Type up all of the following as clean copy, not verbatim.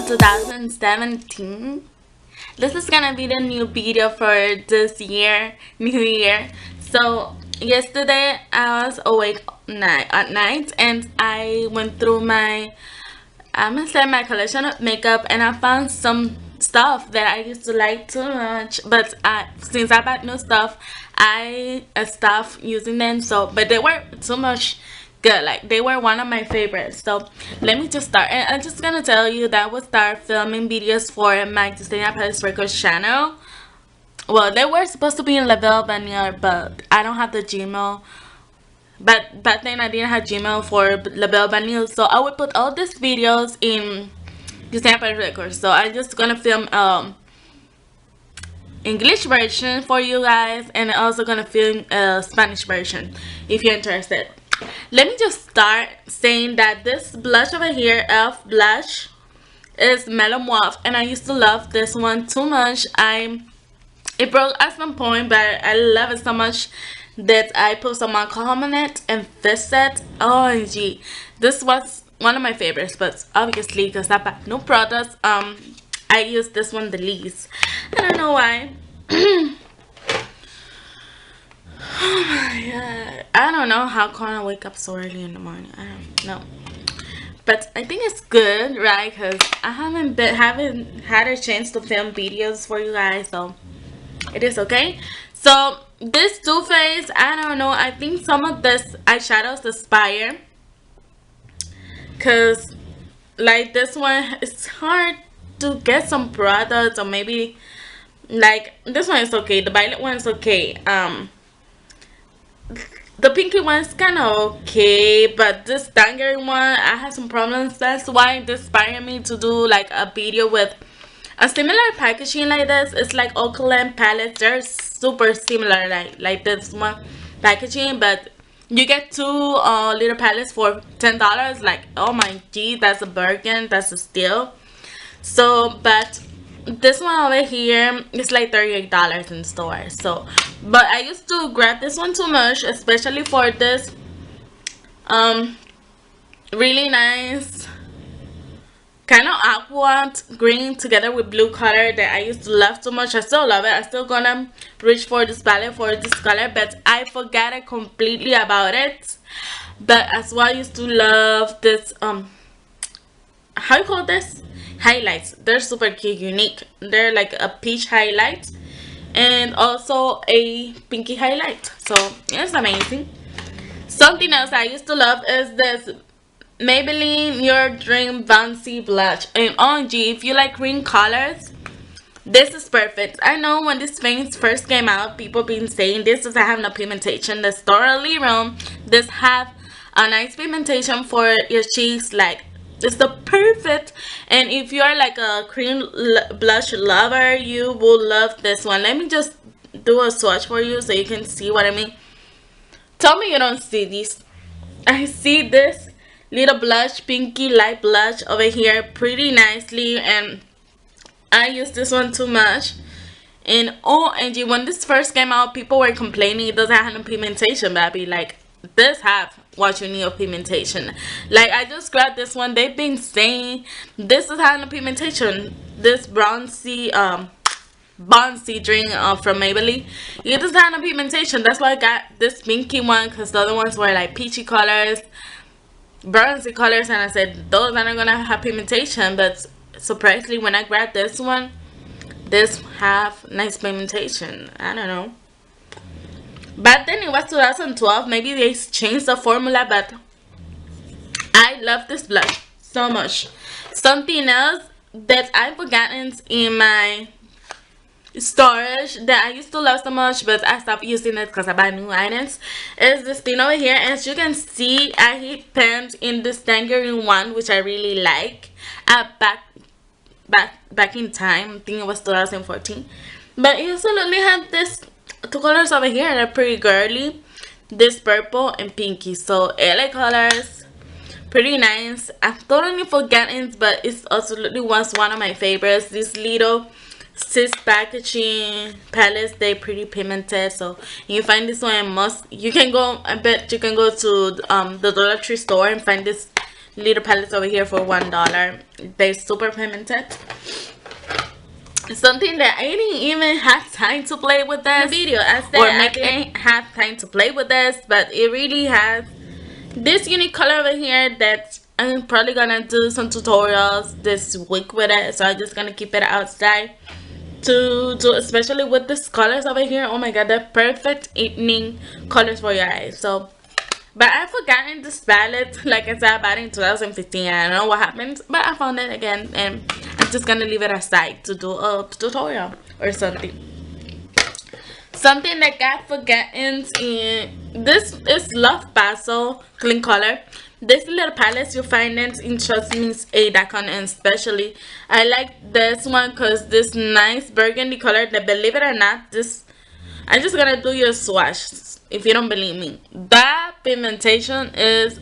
2017. This is gonna be the new video for this year, new year. So yesterday I was awake at night and I went through my my collection of makeup, and I found some stuff that I used to like too much, but since I bought new stuff, I stopped using them. So but they were too much good, like they were one of my favorites. So let me just start, and I'm just gonna tell you that I will start filming videos for my Disney Paris Records channel. Well, they were supposed to be in Labelle Vanille, but I don't have the Gmail. But back then I didn't have Gmail for Labelle Vanille, so I would put all these videos in Disney Paris Records. So I'm just gonna film English version for you guys, and also gonna film a Spanish version if you're interested. Let me just start saying that this blush over here, e.l.f. blush, is Mellow Mauve, and I used to love this one too much. It broke at some point, but I love it so much that I put some alcohol on it and fixed it. OMG, this was one of my favorites, but obviously because I bought new products, I use this one the least. I don't know why. Oh my god, I don't know how come I wake up so early in the morning. I don't know, but I think it's good, right? Because I haven't had a chance to film videos for you guys, so it is okay. So this Too Faced, I don't know, I think some of this eyeshadows expire, because like this one, it's hard to get some products, or maybe like this one is okay, the violet one is okay, the pinky one is kind of okay, but this tangerine one, I have some problems. That's why it inspired me to do like a video with a similar packaging like this. It's like Oakland palettes. They're super similar, like this one packaging, but you get two little palettes for $10. Like, oh my gee, that's a bargain, that's a steal. So but this one over here is like $38 in stores. So but I used to grab this one too much, especially for this really nice kind of aqua green together with blue color that I used to love so much. I still love it. I still gonna reach for this palette for this color, but I forgot it completely about it. But as well, I used to love this how you call this, highlights. They're super cute, unique. They're like a peach highlight and also a pinky highlight, so it's amazing. Something else I used to love is this Maybelline Your Dream Bouncy Blush. And OMG, if you like green colors, this is perfect. I know when this thing first came out, people been saying this doesn't have no pigmentation. This totally wrong. This have a nice pigmentation for your cheeks. Like, it's the perfect. And if you're like a cream blush lover, you will love this one. Let me just do a swatch for you so you can see what I mean. Tell me you don't see these. I see this little blush, pinky light blush over here pretty nicely, and I use this one too much. And OMG, when this first came out, people were complaining it doesn't have no pigmentation, but I be like, this have what you need of pigmentation. Like, I just grabbed this one. They've been saying this is having a pigmentation. This bronzy Bouncy drink from Maybelline, it doesn't have no pigmentation. That's why I got this pinky one, because the other ones were like peachy colors, bronzy colors, and I said those are not gonna have pigmentation. But surprisingly, when I grabbed this one, this have nice pigmentation. I don't know, but then it was 2012. Maybe they changed the formula, but I love this blush so much. Something else that I've forgotten in my storage that I used to love so much, but I stopped using it because I buy new items, is this thing over here. As you can see, I hit penned in this tangerine one, which I really like. Back in time, I think it was 2014, but it absolutely had this two colors over here that are pretty girly, this purple and pinky. So LA colors, pretty nice. I've totally forgotten, but it's absolutely was one of my favorites. This little cis packaging palettes, they pretty pigmented, so you find this one in most, you can go, I bet you can go to the Dollar Tree store and find this little palettes over here for $1. They're super pigmented. Something that I didn't even have time to play with this video. I said I didn't have time to play with this, but it really has this unique color over here that I'm probably gonna do some tutorials this week with it. So I'm just gonna keep it outside to do, especially with these colors over here. Oh my god, they're perfect evening colors for your eyes. So, but I've forgotten this palette. Like I said, I bought it in 2015. I don't know what happened, but I found it again, and I'm just gonna leave it aside to do a tutorial or something. Something that got forgotten in this is Love Pastel Clean Color. This little palettes you find it in TrustMeA.com, and especially I like this one because this nice burgundy color. That, believe it or not, this I'm just gonna do your swatch if you don't believe me. That pigmentation is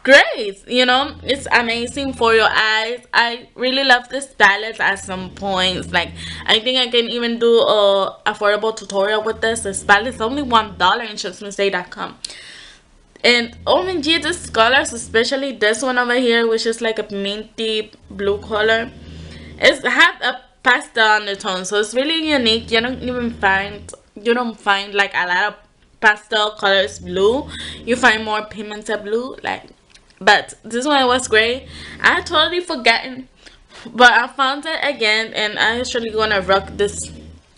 great, you know, it's amazing for your eyes. I really love this palette at some points. Like, I think I can even do a affordable tutorial with this palette is only $1 in TrustMeA.com. And OMG, these colors, especially this one over here, which is like a minty blue color, it's have a pastel undertone, so it's really unique. You don't find like a lot of pastel colors blue. You find more pigmented blue, like. But this one was great. I totally forgotten, but I found it again, and I actually gonna rock this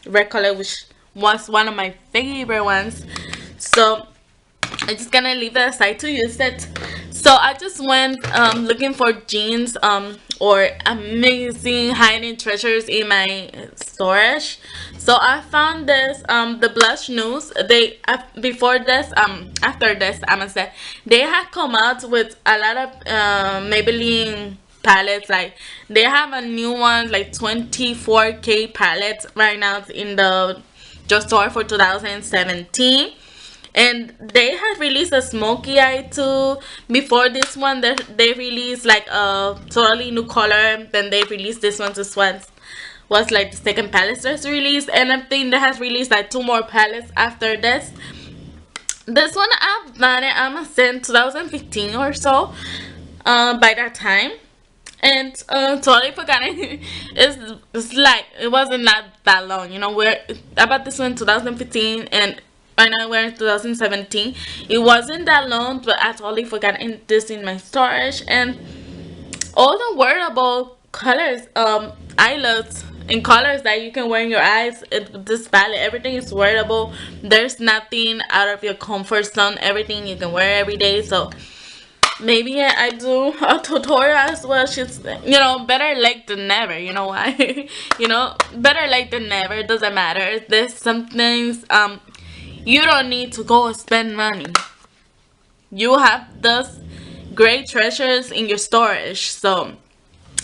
red color, which was one of my favorite ones. So I'm just gonna leave that aside to use it. So I just went looking for jeans or amazing hiding treasures in my storage. So I found this the Blush News. They before this after this, I must say, they had come out with a lot of Maybelline palettes. Like, they have a new one, like 24K palettes right now in the store for 2017. And they had released a smoky eye too. Before this one, they released like a totally new color. Then they released this one. This one was like the second palette that's released, and I think they has released like 2 more palettes after this. This one I bought it, I must say, in 2015 or so. By that time, and totally forgot it. It's like it wasn't that long. You know, I bought this one in 2015, and right now we're in 2017. It wasn't that long, but I totally forgot this in my storage. And all the wearable colors, eyelets and colors that you can wear in your eyes, this palette, everything is wearable. There's nothing out of your comfort zone. Everything you can wear every day. So maybe I do a tutorial as well. She's, you know, better late than never. You know why? You know, better late than never. It doesn't matter. There's some things you don't need to go spend money. You have those great treasures in your storage, so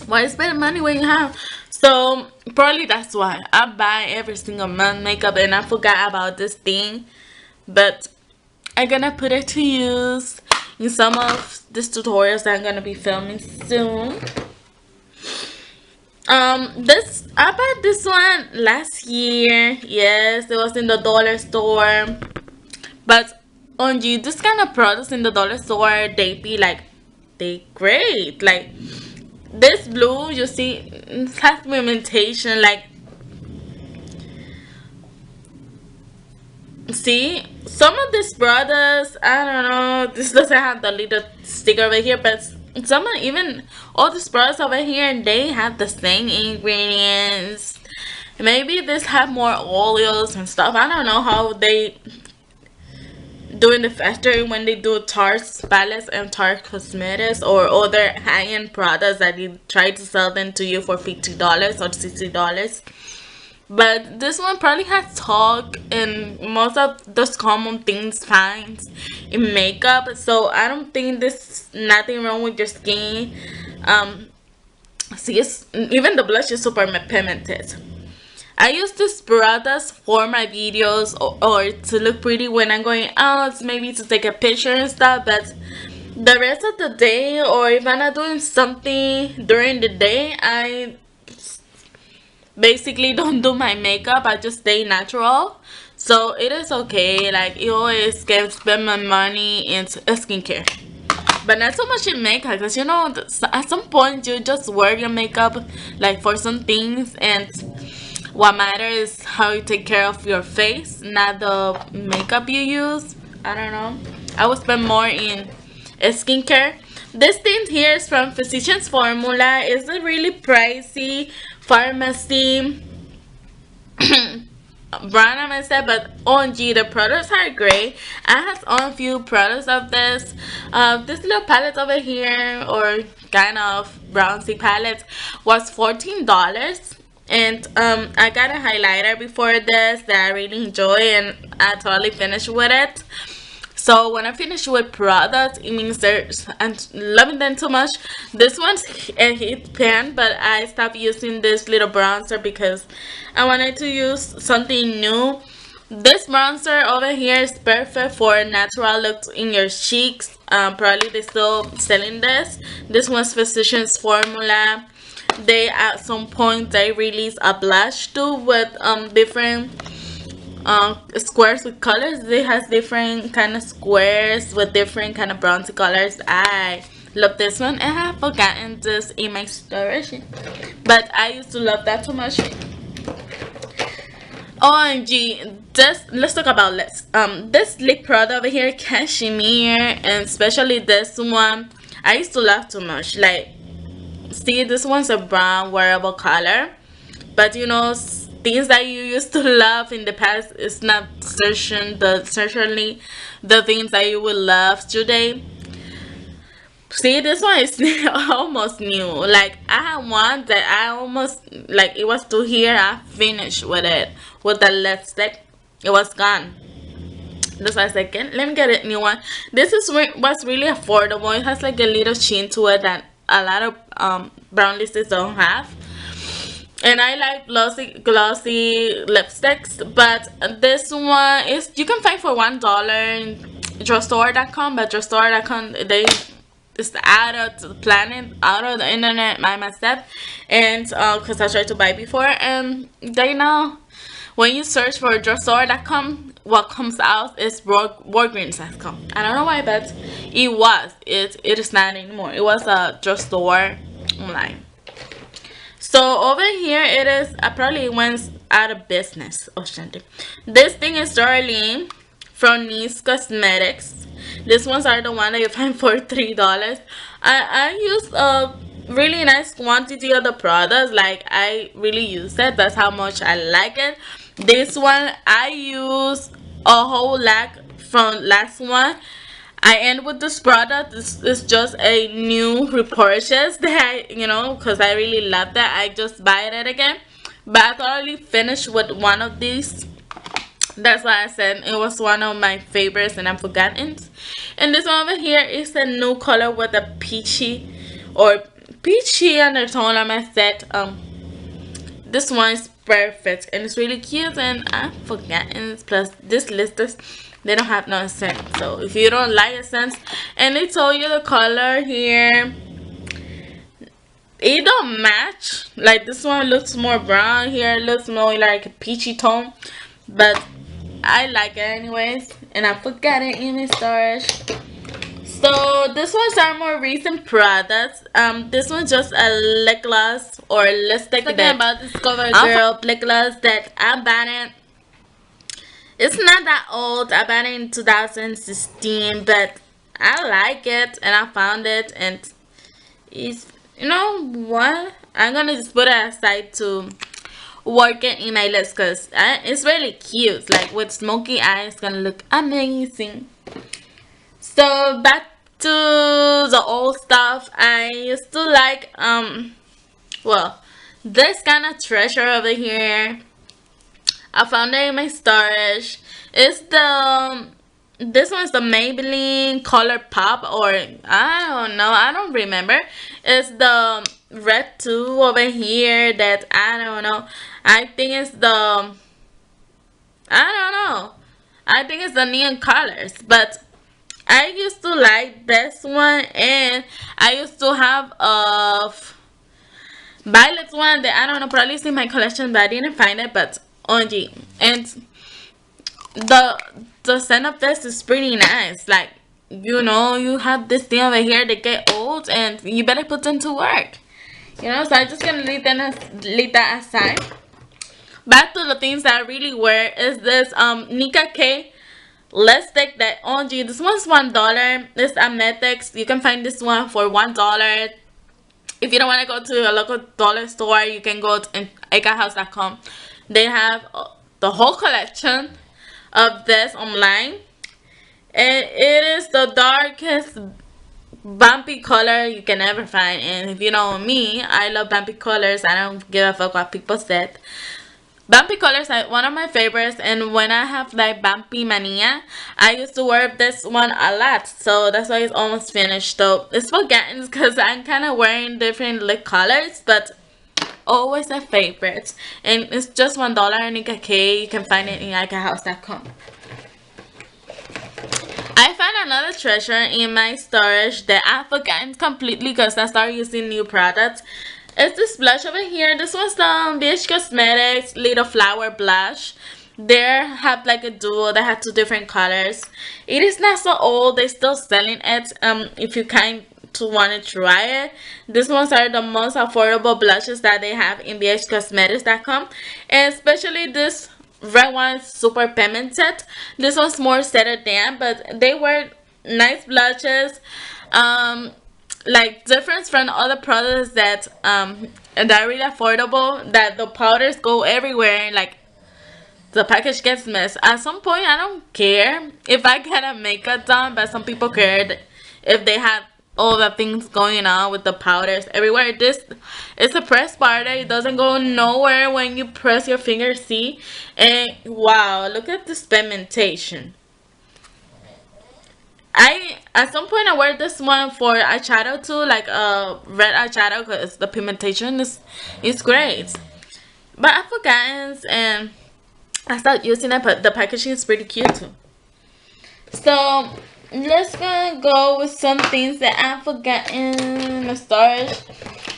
why spend money when you have? So probably that's why I buy every single month makeup, and I forgot about this thing, but I'm gonna put it to use in some of these tutorials that I'm gonna be filming soon. I bought this one last year. Yes, it was in the dollar store. But OMG, this kind of products in the dollar store, they great. Like, this blue, you see, it has pigmentation. Like, see, some of these products, I don't know, this doesn't have the little sticker over here, but some, even all these products over here, they have the same ingredients. Maybe this have more oils and stuff. I don't know how they do in the factory when they do Tarte palettes and Tarte Cosmetics or other high-end products that they try to sell them to you for $50 or $60. But this one probably has talc and most of those common things finds in makeup. So I don't think there's nothing wrong with your skin. See, even the blush is super pigmented. I use these products for my videos or to look pretty when I'm going out, maybe to take a picture and stuff. But the rest of the day, or if I'm not doing something during the day, I basically don't do my makeup. I just stay natural, so it is okay. Like, you always can spend my money in skincare, but not so much in makeup, because you know at some point you just wear your makeup like for some things, and what matters is how you take care of your face, not the makeup you use. I don't know, I would spend more in skincare. This thing here is from Physicians Formula. It's a really pricey pharmacy brand, I must say, but OMG, the products are great. I have on few products of this. This little palette over here, or kind of bronzy palette, was $14. And I got a highlighter before this that I really enjoy, and I totally finished with it. So when I finish with products, it means I'm loving them too much. This one's a hit pan, but I stopped using this little bronzer because I wanted to use something new. This bronzer over here is perfect for natural looks in your cheeks. Probably they're still selling this. This one's Physicians Formula. They at some point they release a blush too with different squares with colors. They has different kind of squares with different kind of bronzy colors. I love this one. I have forgotten this in my storage, but I used to love that too much. OMG, let's talk about this lip product over here, Cashmere, and especially this one I used to love too much. Like, see, this one's a brown wearable color, but you know, things that you used to love in the past is not certainly the things that you will love today. See, this one is almost new. Like, I had one that I almost, like, it was to here. I finished with it with the lipstick. It was gone. This was second. Let me get a new one. This is was really affordable. It has like a little sheen to it that a lot of brown lipsticks don't have. And I like glossy lipsticks, but this one is, you can find for $1 in drugstore.com, but drugstore.com, it's out of the planet, out of the internet by myself, and because I tried to buy before, and they know when you search for drugstore.com, what comes out is Walgreens.com. I don't know why, but it is not anymore. It was a drugstore online. So over here it is, probably went out of business. This thing is Darlene from Nice Cosmetics. These ones are the one that you find for $3. I used a really nice quantity of the products. Like, I really use it. That's how much I like it. This one I use a whole lot from last one. I end with this product. This is just a new repurchase that I, you know, because I really love that. I just buy it again. But I thoroughly finished with one of these. That's why I said it was one of my favorites and I've forgotten. And this one over here is a new color with a peachy undertone on my set. This one is perfect and it's really cute, and I've forgotten. Plus, this listers, they don't have no scent. So if you don't like a scent, and they told you the color here, it don't match. Like, this one looks more brown, here it looks more like a peachy tone, but I like it anyways, and I forgot it in my storage. So this one's our more recent products. This one's just a lip gloss or lipstick that about this CoverGirl lip gloss that I bought it. It's not that old. I bought it in 2016, but I like it and I found it, and it's, you know what, I'm gonna just put it aside to work it in my lips because it's really cute. Like, with smoky eyes, it's gonna look amazing. So back to the old stuff. I used to like well, this kind of treasure over here. I found it in my storage. It's this one's the Maybelline Color Pop, or I don't know, I don't remember. It's the red tube over here that I don't know. I think it's the, I don't know, I think it's the neon colors, but I used to like this one, and I used to have a violet one that I don't know, probably it's in my collection, but I didn't find it. But OMG, and the scent of this is pretty nice. Like, you know, you have this thing over here, they get old and you better put them to work. You know, so I'm just gonna leave that aside. Back to the things that I really wear is this Nika K lipstick that OG. This one's $1. This Amnetics. You can find this one for $1. If you don't want to go to a local dollar store, you can go to ACAHouse.com. They have the whole collection of this online. And it is the darkest bumpy color you can ever find. And if you know me, I love bumpy colors. I don't give a fuck what people said. Bumpy colors are one of my favorites, and when I have like bumpy mania, I used to wear this one a lot, so that's why it's almost finished. Though it's forgotten because I'm kind of wearing different lip colors, but always a favorite. And it's just $1 Nika K. You can find it in ACAHouse.com. I found another treasure in my storage that I've forgotten completely because I started using new products. It's this blush over here. This one's the BH Cosmetics Little Flower Blush. They have like a duo that have two different colors. It is not so old. They're still selling it. If you kind to want to try it. These ones are the most affordable blushes that they have in bhcosmetics.com. And especially this red one is super pigmented. This one's more settled down, but they were nice blushes. Like different from other products that are really affordable, that the powders go everywhere, like the package gets messed. At some point I don't care if I get a makeup done, but some people care if they have all the things going on with the powders everywhere. This it's a press powder. It doesn't go nowhere when you press your finger, see? And wow, look at this pigmentation. At some point I wear this one for eyeshadow too, like red eyeshadow, because the pigmentation is great. But I forgot, and I started using it, but the packaging is pretty cute too. So let's go with some things that I've forgotten in my storage.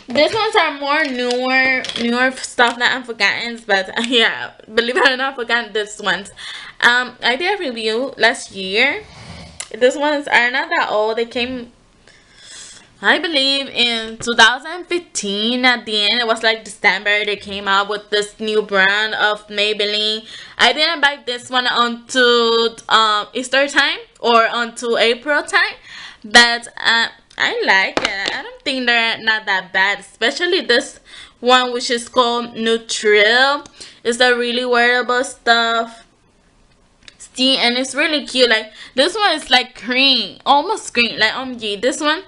These ones are more newer stuff that I've forgotten, but yeah, believe it or not, I forgot these ones. I did a review last year. These ones are not that old. They came, I believe, in 2015 at the end. It was like December. They came out with this new brand of Maybelline. I didn't buy this one until Easter time or until April time. But I like it. I don't think they're not that bad. Especially this one, which is called Nutril. It's a really wearable stuff. And it's really cute. Like this one is like cream, almost cream, like OMG. This one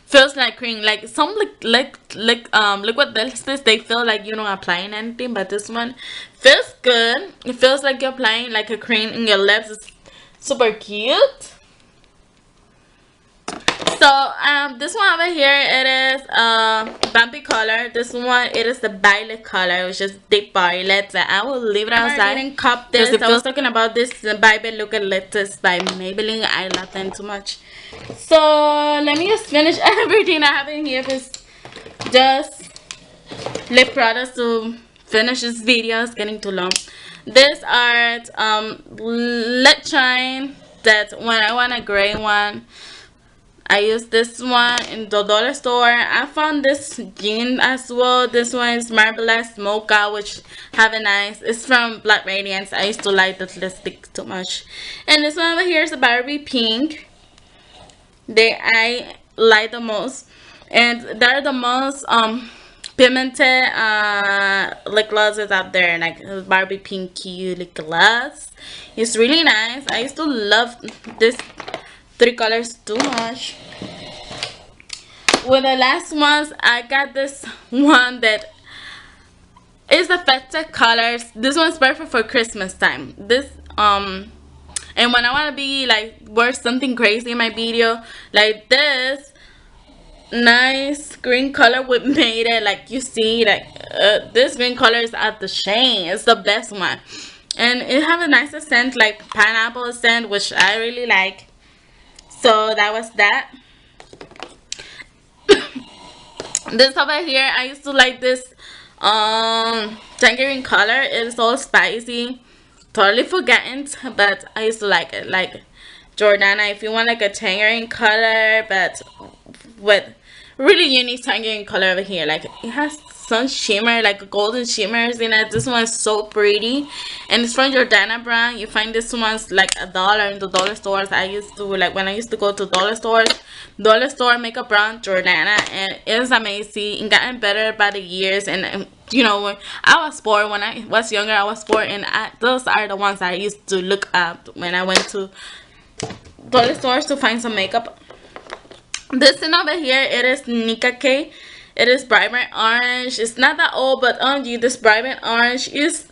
feels like cream, like some liquid lipsticks, they feel like you're not applying anything, but this one feels good. It feels like you're applying like a cream in your lips. It's super cute. So this one over here, it is bumpy color. This one, it is the violet color, which is deep violet. I will leave it outside. I didn't cop this. I was talking about this Violet Look at Lips by Maybelline. I love them too much. So let me just finish everything I have in here. It's just lip products to finish this video. It's getting too long. These are lip shine. That when I want a gray one, I use this one in the dollar store. I found this jean as well. This one is Marvelous Mocha, which have a nice. It's from Black Radiance. I used to like this lipstick too much. And this one over here is a Barbie Pink. I like the most, and they're the most pigmented lip glosses out there. Like Barbie Pinky lip gloss. It's really nice. I used to love this three colors too much. With the last ones, I got this one that is the festive colors. This one's perfect for Christmas time. This and when I want to be like wear something crazy in my video, like this nice green color with made it, like you see, like this green color is at the shade. It's the best one, and it have a nicer scent, like pineapple scent, which I really like. So that was that. This over here, I used to like this tangerine color. It is all spicy, totally forgotten, but I used to like it. Like Jordana. If you want like a tangerine color, but with really unique tangerine color over here, like it has some shimmer, like golden shimmers in it. This one is so pretty, and it's from Jordana brand. You find this one's like $1 in the dollar stores. I used to, like, when I used to go to dollar store makeup brand Jordana, and it's amazing and gotten better by the years. And you know, when I was poor, when I was younger, I was poor, and those are the ones I used to look up when I went to dollar stores to find some makeup. This thing over here, it is Nicka K. It is vibrant orange. It's not that old, but this vibrant orange is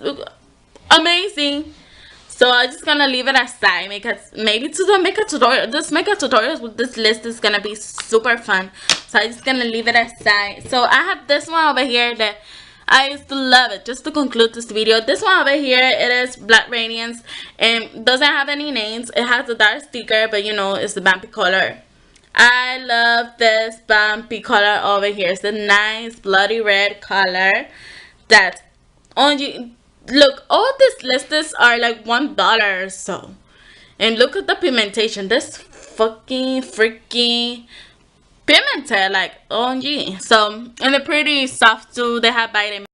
amazing. So I'm just gonna leave it aside because maybe to the makeup tutorial, this makeup tutorials with this list is gonna be super fun. So I'm just gonna leave it aside. So I have this one over here that I used to love it. Just to conclude this video, this one over here, it is Black Radiance, and doesn't have any names. It has a dark sticker, but you know, it's the Vampy color. I love this bumpy color over here. It's a nice bloody red color that on you. Look, all these lists are like $1 or so. And look at the pigmentation. This fucking freaking pigmented, like OMG. So, and they're pretty soft too. They have vitamin